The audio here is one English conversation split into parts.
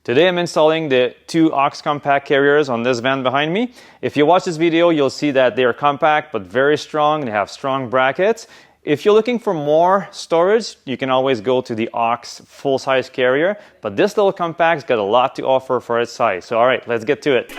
Today I'm installing the two aux compact carriers on this van behind me. If you watch this video, you'll see that they are compact but very strong. They have strong brackets. If you're looking for more storage, you can always go to the aux full-size carrier, but this little compact's got a lot to offer for its size. So all right, let's get to it.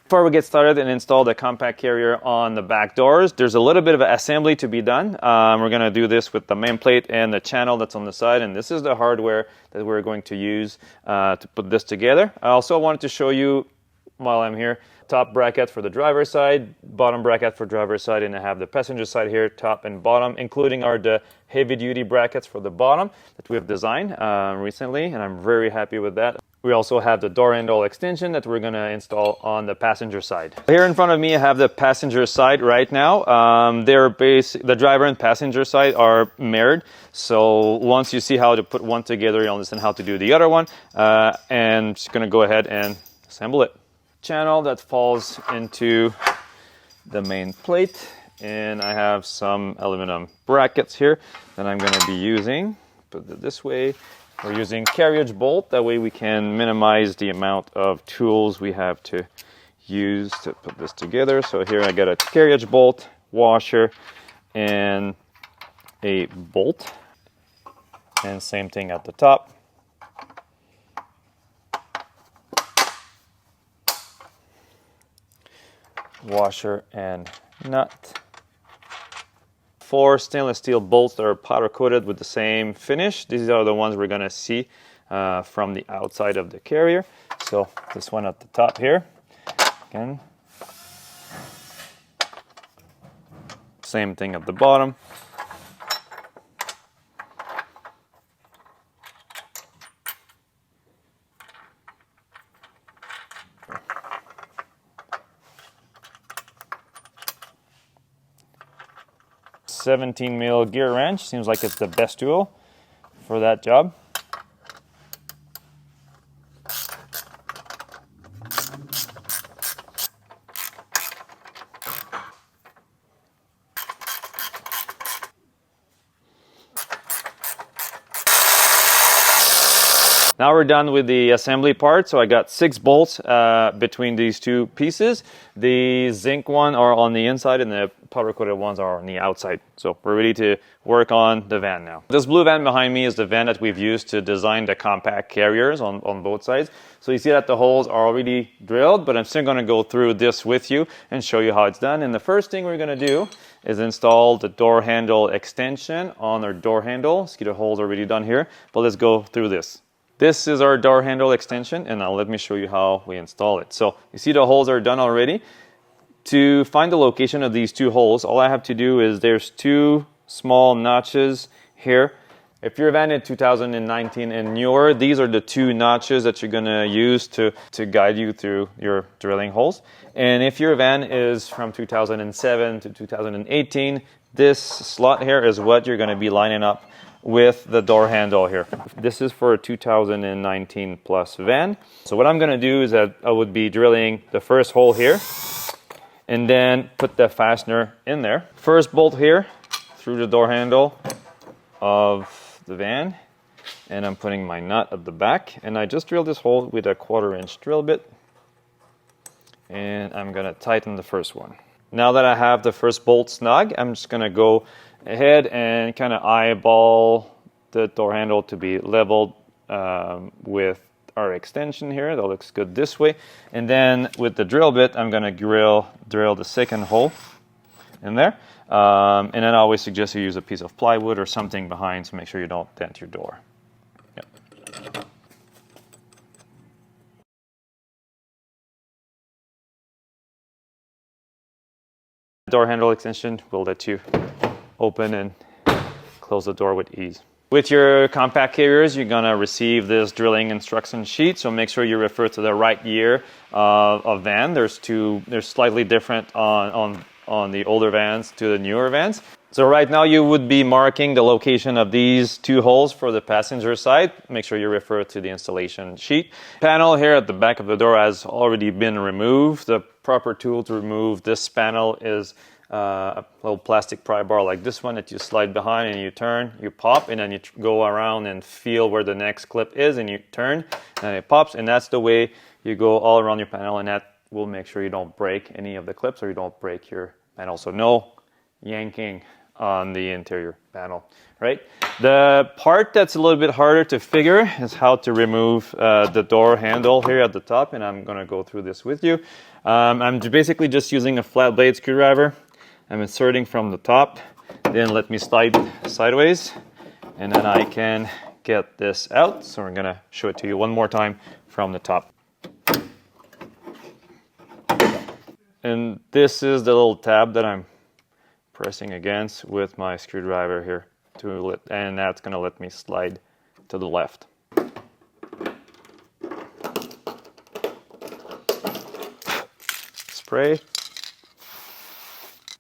Before we get started and install the compact carrier on the back doors, there's a little bit of assembly to be done. We're going to do this with the main plate and the channel that's on the side, and this is the hardware that we're going to use to put this together. I also wanted to show you, while I'm here, top bracket for the driver's side, bottom bracket for driver's side, and I have the passenger side here, top and bottom, including the heavy-duty brackets for the bottom that we have designed recently, and I'm very happy with that. We also have the door handle extension that we're going to install on the passenger side. Here in front of me, I have the passenger side right now. The driver and passenger side are mirrored. So once you see how to put one together, you'll understand how to do the other one. And just going to go ahead and assemble it. Channel that falls into the main plate. And I have some aluminum brackets here that I'm going to be using. Put it this way. We're using carriage bolt, that way we can minimize the amount of tools we have to use to put this together. So here I got a carriage bolt, washer, and a bolt. And same thing at the top. Washer and nut. 4 stainless steel bolts that are powder coated with the same finish. These are the ones we're going to see from the outside of the carrier. So this one at the top here, again, same thing at the bottom. $17 gear wrench seems like it's the best tool for that job. Now we're done with the assembly part. So I got 6 bolts between these two pieces. The zinc one are on the inside and the powder coated ones are on the outside. So we're ready to work on the van now. This blue van behind me is the van that we've used to design the compact carriers on both sides. So you see that the holes are already drilled, but I'm still going to go through this with you and show you how it's done. And the first thing we're going to do is install the door handle extension on our door handle. See, the holes already done here, but let's go through this. This is our door handle extension, and now let me show you how we install it. So you see the holes are done already. To find the location of these 2 holes, all I have to do is there's 2 small notches here. If your van is 2019 and newer, these are the 2 notches that you're gonna use to guide you through your drilling holes. And if your van is from 2007 to 2018, this slot here is what you're gonna be lining up with the door handle here. This is for a 2019 plus van. So what I'm going to do is that I would be drilling the first hole here and then put the fastener in there. First bolt here through the door handle of the van, and I'm putting my nut at the back, and I just drilled this hole with a 1/4 inch drill bit, and I'm going to tighten the first one. Now that I have the first bolt snug, I'm just going to go ahead and kind of eyeball the door handle to be leveled with our extension here. That looks good this way. And then with the drill bit, I'm going to drill the second hole in there. And then I always suggest you use a piece of plywood or something behind to make sure you don't dent your door. Yep. Door handle extension will let you open and close the door with ease. With your compact carriers, you're gonna receive this drilling instruction sheet, so make sure you refer to the right year of van. There's slightly different on the older vans to the newer vans. So right now you would be marking the location of these 2 holes for the passenger side. Make sure you refer to the installation sheet. Panel here at the back of the door has already been removed. The proper tool to remove this panel is a little plastic pry bar like this one that you slide behind and you turn, you pop, and then you go around and feel where the next clip is and you turn and it pops, and that's the way you go all around your panel, and that will make sure you don't break any of the clips or you don't break your panel. So no yanking on the interior panel, right? The part that's a little bit harder to figure is how to remove the door handle here at the top, and I'm gonna go through this with you. I'm basically just using a flat blade screwdriver. I'm inserting from the top, then let me slide sideways, and then I can get this out. So we're gonna show it to you one more time from the top. And this is the little tab that I'm pressing against with my screwdriver here, and that's gonna let me slide to the left. Spray.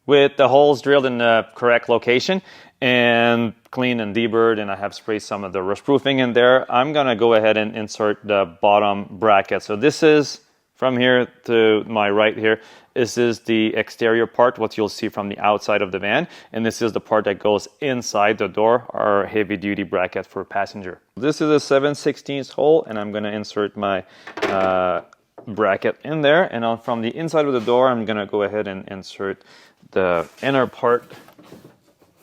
With the holes drilled in the correct location and clean and deburred, and I have sprayed some of the rust proofing in there, I'm gonna go ahead and insert the bottom bracket. So this is from here to my right here. This is the exterior part, what you'll see from the outside of the van, and this is the part that goes inside the door, our heavy duty bracket for passenger. This is a 7/16 hole, and I'm gonna insert my bracket in there, and from the inside of the door I'm gonna go ahead and insert the inner part,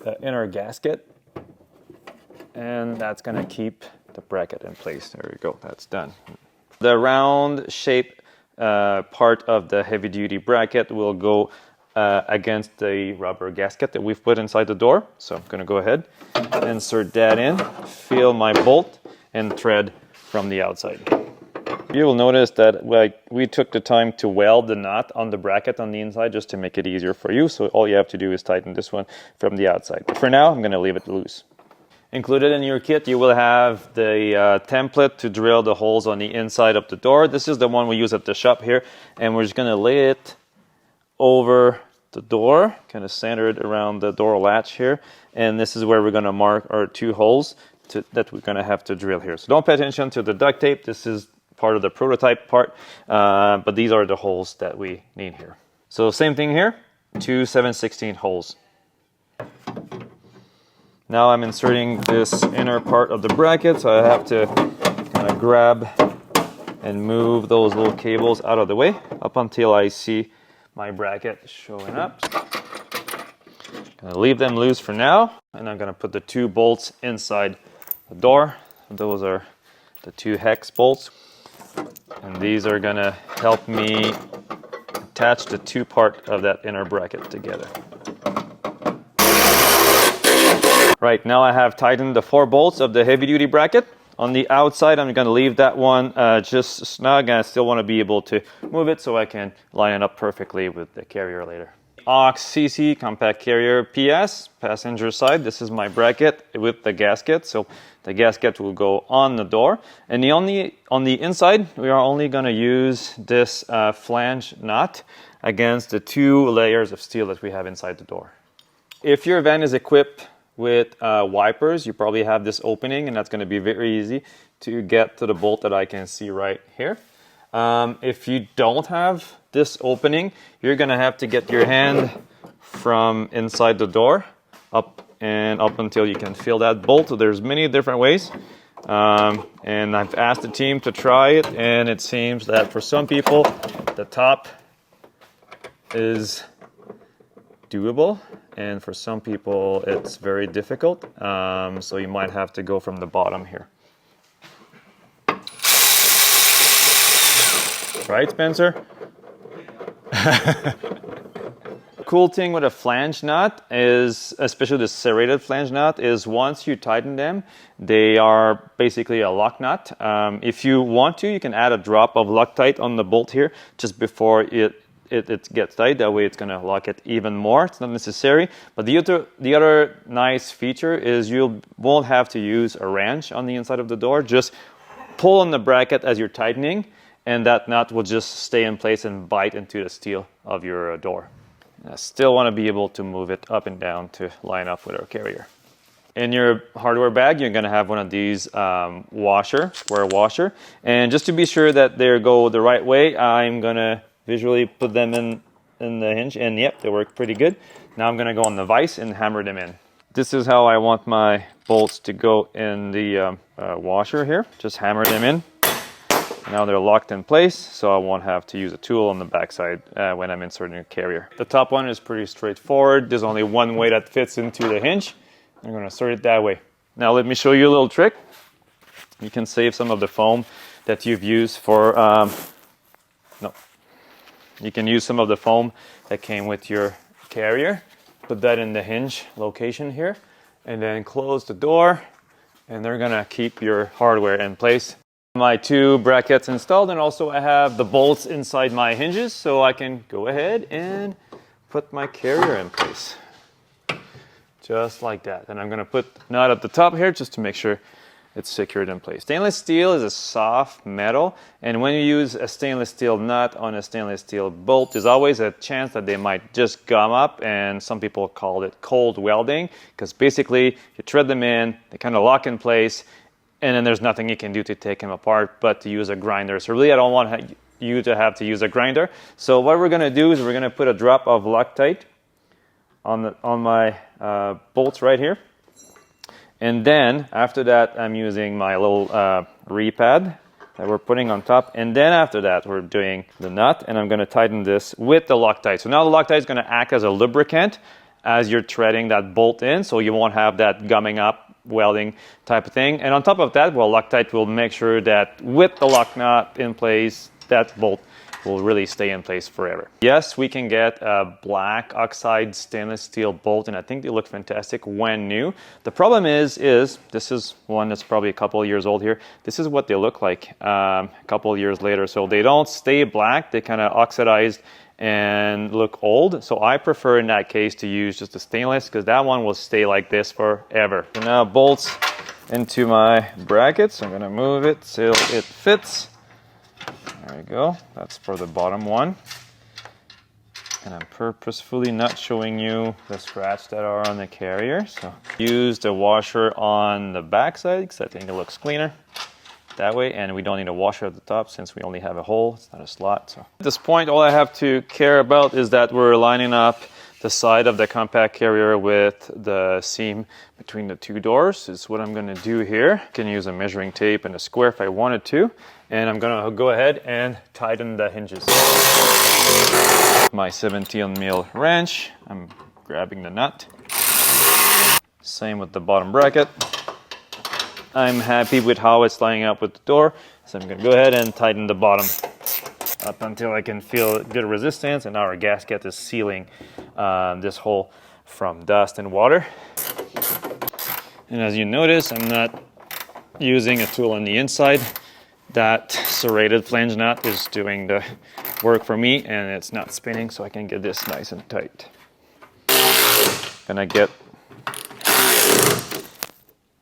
the inner gasket, and that's gonna keep the bracket in place. There we go, that's done. The round shape part of the heavy duty bracket will go against the rubber gasket that we've put inside the door. So I'm gonna go ahead, insert that in, feel my bolt, and thread from the outside. You will notice that we took the time to weld the nut on the bracket on the inside just to make it easier for you. So all you have to do is tighten this one from the outside. But for now, I'm gonna leave it loose. Included in your kit, you will have the template to drill the holes on the inside of the door. This is the one we use at the shop here, and we're just gonna lay it over the door, kind of centered around the door latch here, and this is where we're gonna mark our 2 holes that we're gonna have to drill here. So don't pay attention to the duct tape. This is part of the prototype part, but these are the holes that we need here. So same thing here, 2 7/16 holes. Now I'm inserting this inner part of the bracket, so I have to kind of grab and move those little cables out of the way up until I see my bracket showing up. Gonna leave them loose for now, and I'm gonna put the 2 bolts inside the door. Those are the 2 hex bolts, and these are gonna help me attach the 2 part of that inner bracket together. Right, now I have tightened the 4 bolts of the heavy duty bracket. On the outside, I'm gonna leave that one just snug, and I still wanna be able to move it so I can line it up perfectly with the carrier later. Aux CC compact carrier PS, passenger side. This is my bracket with the gasket. So the gasket will go on the door. And on the inside, we are only gonna use this flange nut against the 2 layers of steel that we have inside the door. If your van is equipped with wipers, you probably have this opening, and that's going to be very easy to get to the bolt that I can see right here. If you don't have this opening, you're going to have to get your hand from inside the door up until you can feel that bolt. So there's many different ways, and I've asked the team to try it, and it seems that for some people the top is doable, and for some people it's very difficult, so you might have to go from the bottom here. Right, Spencer? Cool thing with a flange nut is, especially the serrated flange nut, is once you tighten them, they are basically a lock nut. If you want to, you can add a drop of Loctite on the bolt here just before it it gets tight. That way it's going to lock it even more. It's not necessary. But the other nice feature is you won't have to use a wrench on the inside of the door. Just pull on the bracket as you're tightening, and that nut will just stay in place and bite into the steel of your door. I still want to be able to move it up and down to line up with our carrier. In your hardware bag, you're going to have one of these square washer. And just to be sure that they go the right way, I'm going to visually put them in the hinge. And yep, they work pretty good. Now I'm going to go on the vise and hammer them in. This is how I want my bolts to go in the washer here. Just hammer them in. Now they're locked in place, so I won't have to use a tool on the backside when I'm inserting a carrier. The top one is pretty straightforward. There's only one way that fits into the hinge. I'm going to insert it that way. Now let me show you a little trick. You can save some of the foam that you've used for... You can use some of the foam that came with your carrier. Put that in the hinge location here. And then close the door. And they're going to keep your hardware in place. My two brackets installed, and also I have the bolts inside my hinges, so I can go ahead and put my carrier in place. Just like that. And I'm going to put the nut at the top here just to make sure it's secured in place. Stainless steel is a soft metal, and when you use a stainless steel nut on a stainless steel bolt, there's always a chance that they might just gum up, and some people call it cold welding, because basically you thread them in, they kind of lock in place, and then there's nothing you can do to take them apart but to use a grinder. So really I don't want you to have to use a grinder. So what we're going to do is we're going to put a drop of Loctite on my bolts right here. And then after that I'm using my little repad that we're putting on top. And then after that we're doing the nut, and I'm going to tighten this with the Loctite. So now the Loctite is going to act as a lubricant as you're threading that bolt in, so you won't have that gumming up welding type of thing. And on top of that, well, Loctite will make sure that with the lock nut in place, that bolt will really stay in place forever. Yes, we can get a black oxide stainless steel bolt, and I think they look fantastic when new. The problem is this is one that's probably a couple of years old here. This is what they look like a couple of years later. So they don't stay black, they kind of oxidized and look old. So I prefer in that case to use just a stainless, because that one will stay like this forever. So now bolts into my brackets. I'm going to move it so it fits. There we go. That's for the bottom one. And I'm purposefully not showing you the scratch that are on the carrier. So use the washer on the back side because I think it looks cleaner that way, and we don't need a washer at the top since we only have a hole, it's not a slot. So at this point, all I have to care about is that we're lining up the side of the compact carrier with the seam between the two doors. Is what I'm going to do here. I can use a measuring tape and a square if I wanted to, and I'm going to go ahead and tighten the hinges. My 17 mil wrench, I'm grabbing the nut. Same with the bottom bracket. I'm happy with how it's lining up with the door, so I'm going to go ahead and tighten the bottom up until I can feel good resistance. And now our gasket is sealing this hole from dust and water. And as you notice, I'm not using a tool on the inside. That serrated flange nut is doing the work for me, and it's not spinning, so I can get this nice and tight. Gonna get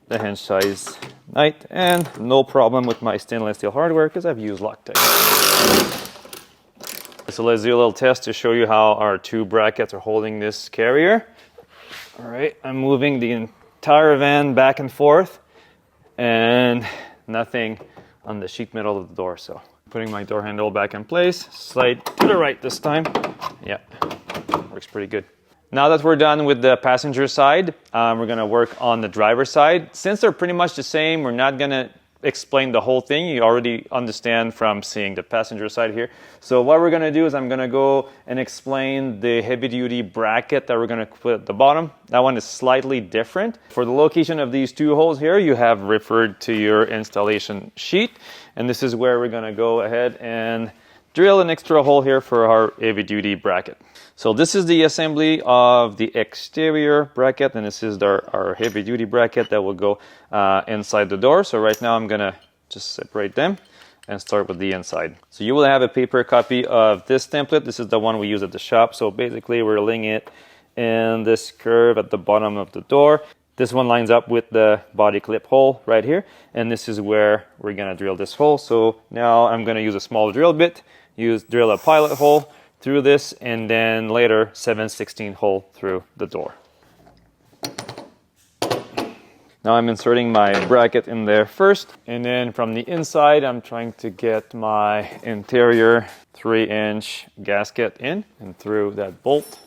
the hinge size right, and no problem with my stainless steel hardware because I've used Loctite. So let's do a little test to show you how our two brackets are holding this carrier. All right, I'm moving the entire van back and forth, and nothing on the sheet metal of the door. So putting my door handle back in place, slide to the right this time. Yeah, works pretty good. Now that we're done with the passenger side, we're going to work on the driver's side. Since they're pretty much the same, we're not going to explain the whole thing. You already understand from seeing the passenger side here. So what we're going to do is I'm going to go and explain the heavy-duty bracket that we're going to put at the bottom. That one is slightly different. For the location of these two holes here, you have referred to your installation sheet. And this is where we're going to go ahead and drill an extra hole here for our heavy-duty bracket. So this is the assembly of the exterior bracket, and this is our heavy-duty bracket that will go inside the door. So right now I'm gonna just separate them. and start with the inside. So you will have a paper copy of this template. This is the one we use at the shop. So basically we're laying it in this curve at the bottom of the door. This one lines up with the body clip hole right here, and this is where we're gonna drill this hole. So now I'm gonna use a small drill bit, drill a pilot hole through this, and then later 7/16 hole through the door. Now I'm inserting my bracket in there first, and then from the inside I'm trying to get my interior 3-inch gasket in and through that bolt,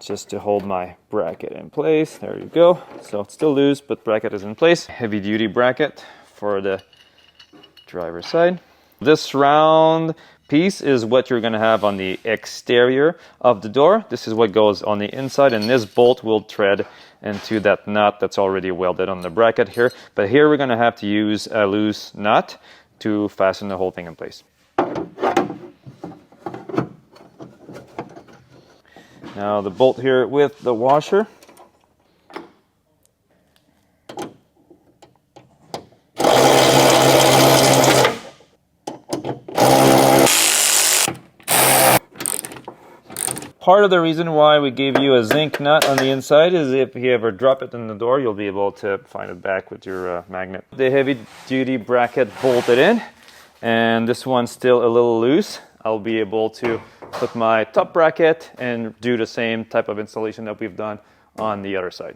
just to hold my bracket in place. There you go. So it's still loose, but bracket is in place. Heavy duty bracket for the driver's side. This round piece is what you're gonna have on the exterior of the door. This is what goes on the inside, and this bolt will thread into that nut that's already welded on the bracket here. But here we're gonna have to use a loose nut to fasten the whole thing in place. Now the bolt here with the washer. Part of the reason why we gave you a zinc nut on the inside is if you ever drop it in the door, you'll be able to find it back with your magnet. The heavy duty bracket bolted in, and this one's still a little loose. I'll be able to put my top bracket and do the same type of installation that we've done on the other side.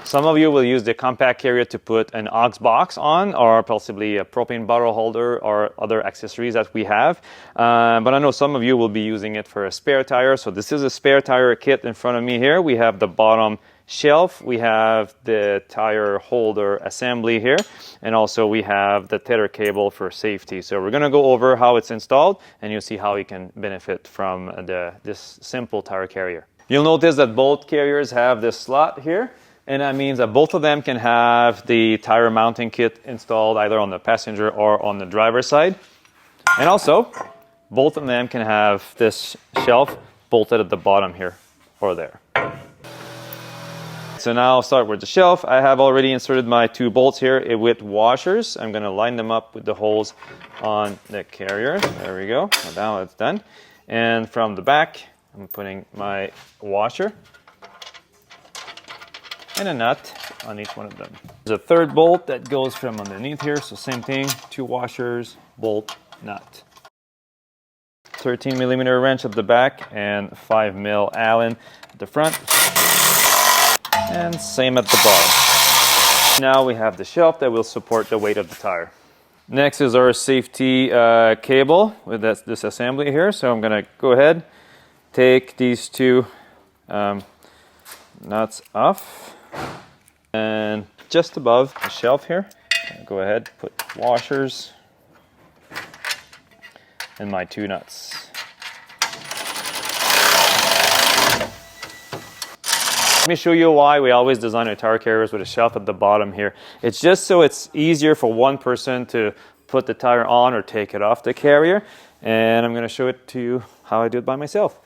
Some of you will use the compact carrier to put an aux box on, or possibly a propane bottle holder or other accessories that we have. But I know some of you will be using it for a spare tire. So this is a spare tire kit in front of me here. We have the bottom shelf, we have the tire holder assembly here, and also we have the tether cable for safety. So we're gonna go over how it's installed, and you'll see how you can benefit from this simple tire carrier. You'll notice that both carriers have this slot here. And that means that both of them can have the tire mounting kit installed either on the passenger or on the driver's side. And also, both of them can have this shelf bolted at the bottom here or there. So now I'll start with the shelf. I have already inserted my 2 bolts here with washers. I'm going to line them up with the holes on the carrier. There we go. Now it's done. And from the back, I'm putting my washer and a nut on each one of them. There's a 3rd bolt that goes from underneath here, so same thing, 2 washers, bolt, nut. 13mm wrench at the back and 5mm Allen at the front, and same at the bottom. Now we have the shelf that will support the weight of the tire. Next is our safety cable with this assembly here, so I'm gonna go ahead, take these 2 nuts off. And just above the shelf here, go ahead, put washers and my 2 nuts. Let me show you why we always design our tire carriers with a shelf at the bottom here. It's just so it's easier for one person to put the tire on or take it off the carrier. And I'm going to show it to you how I do it by myself.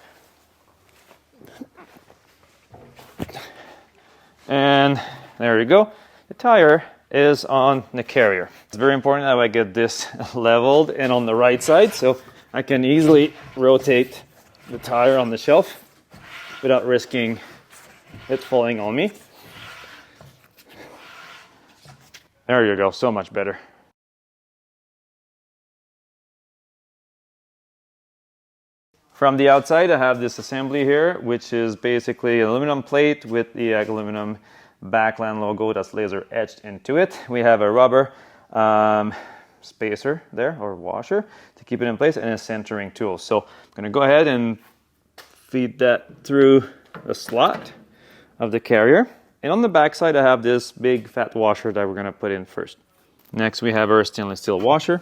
And there you go. The tire is on the carrier. It's very important that I get this leveled and on the right side so I can easily rotate the tire on the shelf without risking it falling on me. There you go, so much better. From the outside, I have this assembly here, which is basically an aluminum plate with the aluminum backland logo that's laser etched into it. We have a rubber spacer there, or washer, to keep it in place, and a centering tool. So I'm going to go ahead and feed that through the slot of the carrier. And on the back side, I have this big fat washer that we're going to put in first. Next, we have our stainless steel washer.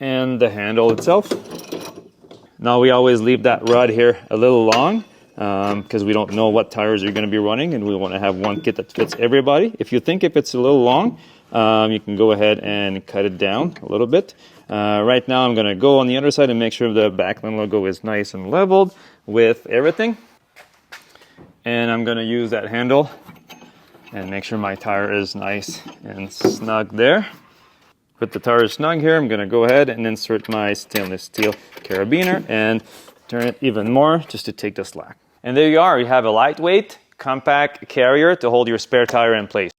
And the handle itself. Now we always leave that rod here a little long because we don't know what tires you're going to be running, and we want to have one kit that fits everybody. If you think if it's a little long, you can go ahead and cut it down a little bit. Right now I'm going to go on the other side and make sure the backland logo is nice and leveled with everything. And I'm going to use that handle and make sure my tire is nice and snug there. With the tire snug here, I'm going to go ahead and insert my stainless steel carabiner and turn it even more just to take the slack. And there you are. You have a lightweight, compact carrier to hold your spare tire in place.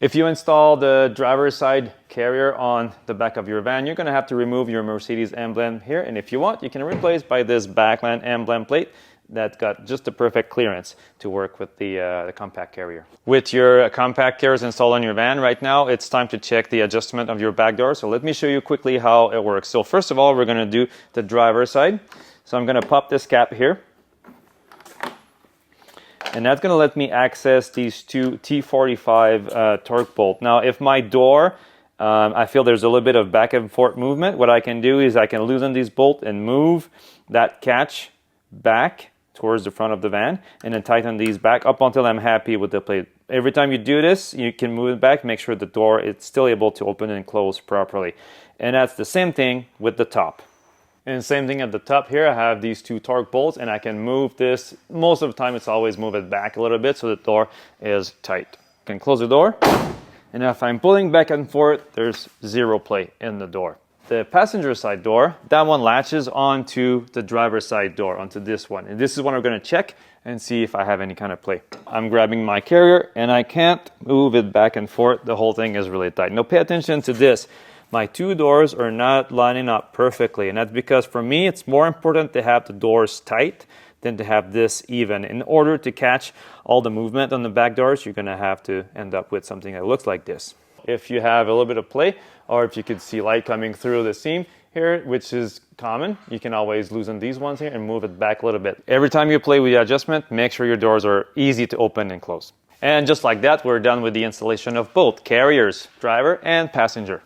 If you install the driver's side carrier on the back of your van, you're going to have to remove your Mercedes emblem here. And if you want, you can replace by this backland emblem plate that's got just the perfect clearance to work with the compact carrier. With your compact carriers installed on your van right now, it's time to check the adjustment of your back door. So let me show you quickly how it works. So first of all, we're going to do the driver's side. So I'm going to pop this cap here. And that's going to let me access these two T45 torque bolts. Now, if my door, I feel there's a little bit of back and forth movement, what I can do is I can loosen these bolts and move that catch back towards the front of the van, and then tighten these back up until I'm happy with the plate. Every time you do this, you can move it back, make sure the door is still able to open and close properly. And that's the same thing with the top. And same thing at the top here, I have these two torque bolts, and I can move this. Most of the time, it's always move it back a little bit so the door is tight. I can close the door, and if I'm pulling back and forth, there's zero play in the door. The passenger side door, that one latches onto the driver's side door, onto this one. And this is what I'm going to check and see if I have any kind of play. I'm grabbing my carrier, and I can't move it back and forth. The whole thing is really tight. Now pay attention to this. My two doors are not lining up perfectly, and that's because for me it's more important to have the doors tight than to have this even. In order to catch all the movement on the back doors, you're going to have to end up with something that looks like this. If you have a little bit of play, or if you could see light coming through the seam here, which is common, you can always loosen these ones here and move it back a little bit. Every time you play with the adjustment, make sure your doors are easy to open and close. And just like that, we're done with the installation of both carriers, driver and passenger.